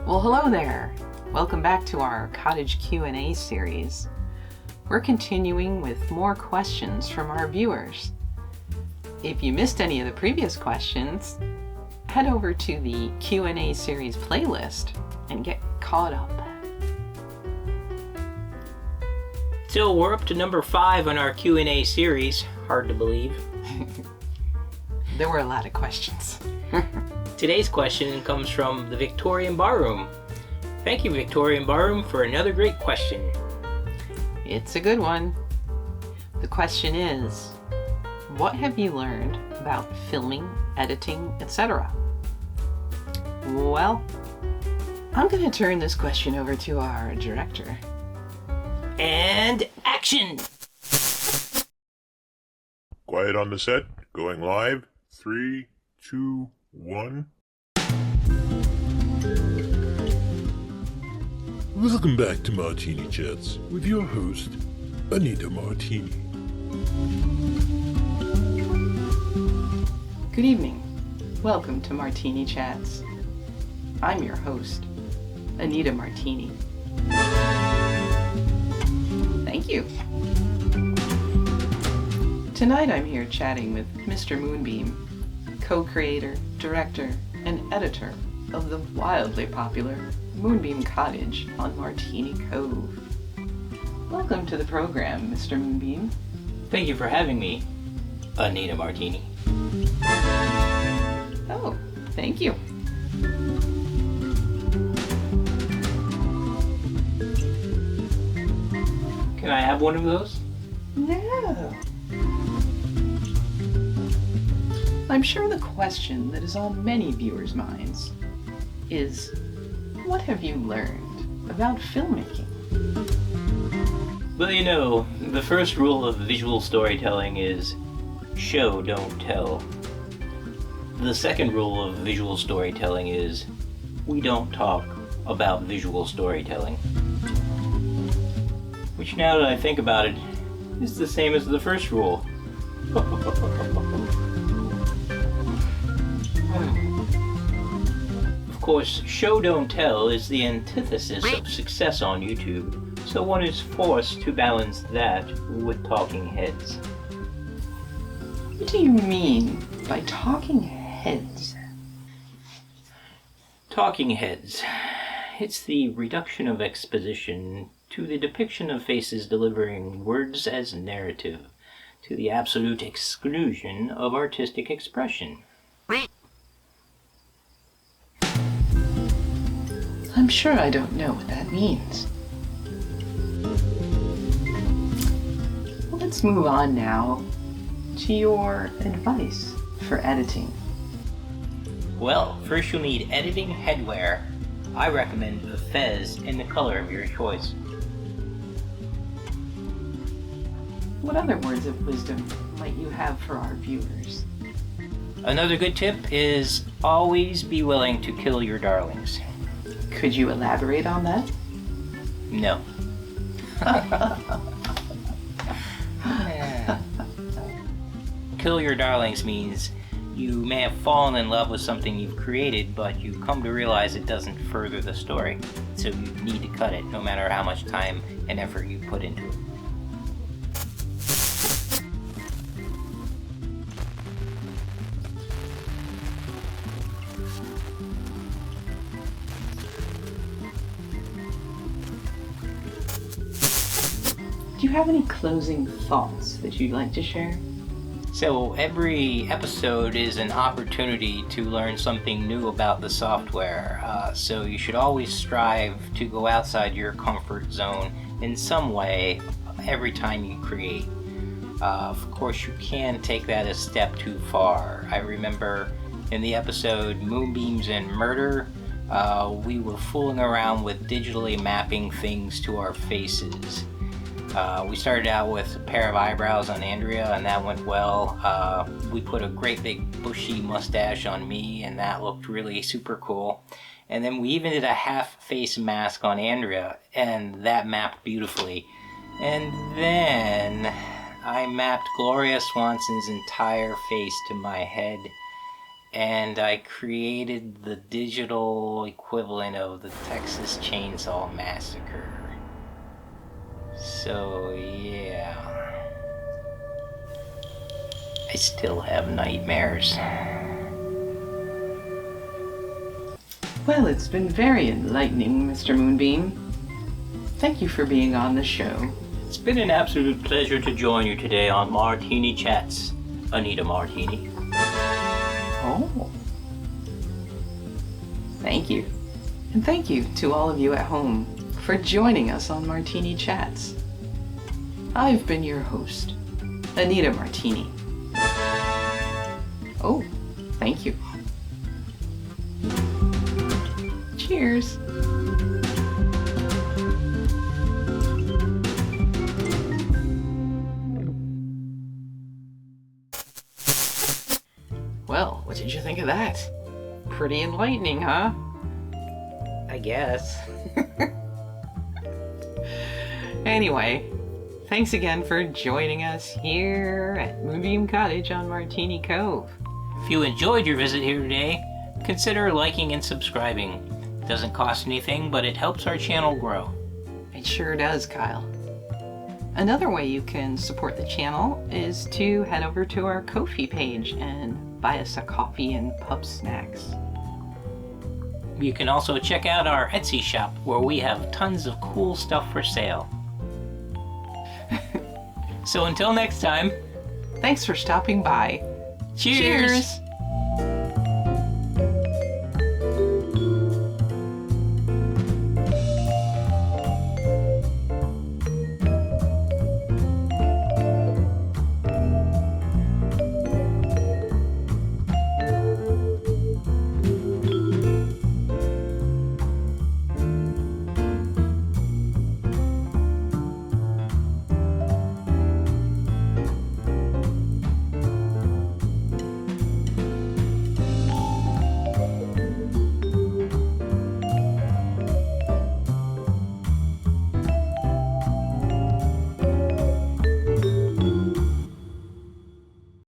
Well, hello there. Welcome back to our Cottage Q&A series. We're continuing with more questions from our viewers. If you missed any of the previous questions, head over to the Q&A series playlist and get caught up. So we're up to number 5 on our Q&A series. Hard to believe. There were a lot of questions. Today's question comes from the Victorian Barroom. Thank you, Victorian Barroom, for another great question. It's a good one. The question is, what have you learned about filming, editing, etc.? Well, I'm going to turn this question over to our director. And action! Quiet on the set. Going live. 3, 2, 1. Welcome back to Martini Chats with your host, Anita Martini. Good evening. Welcome to Martini Chats. I'm your host, Anita Martini. Thank you. Tonight I'm here chatting with Mr. Moonbeam, co-creator, director, and editor of the wildly popular Moonbeam Cottage on Martini Cove. Welcome to the program, Mr. Moonbeam. Thank you for having me, Anita Martini. Oh, thank you. Can I have one of those? No. I'm sure the question that is on many viewers' minds is, what have you learned about filmmaking? Well, you know, the first rule of visual storytelling is show, don't tell. The second rule of visual storytelling is we don't talk about visual storytelling. Which, now that I think about it, is the same as the first rule. Of course, show don't tell is the antithesis of success on YouTube, so one is forced to balance that with talking heads. What do you mean by talking heads? Talking heads. It's the reduction of exposition to the depiction of faces delivering words as narrative, to the absolute exclusion of artistic expression. I'm sure I don't know what that means. Well, let's move on now to your advice for editing. Well, first you'll need editing headwear. I recommend a fez in the color of your choice. What other words of wisdom might you have for our viewers? Another good tip is always be willing to kill your darlings. Could you elaborate on that? No. Kill your darlings means you may have fallen in love with something you've created, but you come to realize it doesn't further the story. So you need to cut it, no matter how much time and effort you put into it. Do you have any closing thoughts that you'd like to share? So every episode is an opportunity to learn something new about the software. So you should always strive to go outside your comfort zone in some way every time you create. Of course, you can take that a step too far. I remember in the episode Moonbeams and Murder, we were fooling around with digitally mapping things to our faces. We started out with a pair of eyebrows on Andrea, and that went well. We put a great big bushy mustache on me, and that looked really super cool. And then we even did a half-face mask on Andrea, and that mapped beautifully. And then I mapped Gloria Swanson's entire face to my head, and I created the digital equivalent of the Texas Chainsaw Massacre. So, yeah. I still have nightmares. Well, it's been very enlightening, Mr. Moonbeam. Thank you for being on the show. It's been an absolute pleasure to join you today on Martini Chats. Anita Martini. Oh. Thank you. And thank you to all of you at home for joining us on Martini Chats. I've been your host, Anita Martini. Oh, thank you. Cheers. Well, what did you think of that? Pretty enlightening, huh? I guess. Anyway, thanks again for joining us here at Moonbeam Cottage on Martini Cove. If you enjoyed your visit here today, consider liking and subscribing. It doesn't cost anything, but it helps our channel grow. It sure does, Kyle. Another way you can support the channel is to head over to our Ko-fi page and buy us a coffee and pub snacks. You can also check out our Etsy shop where we have tons of cool stuff for sale. So until next time, Thanks for stopping by. cheers!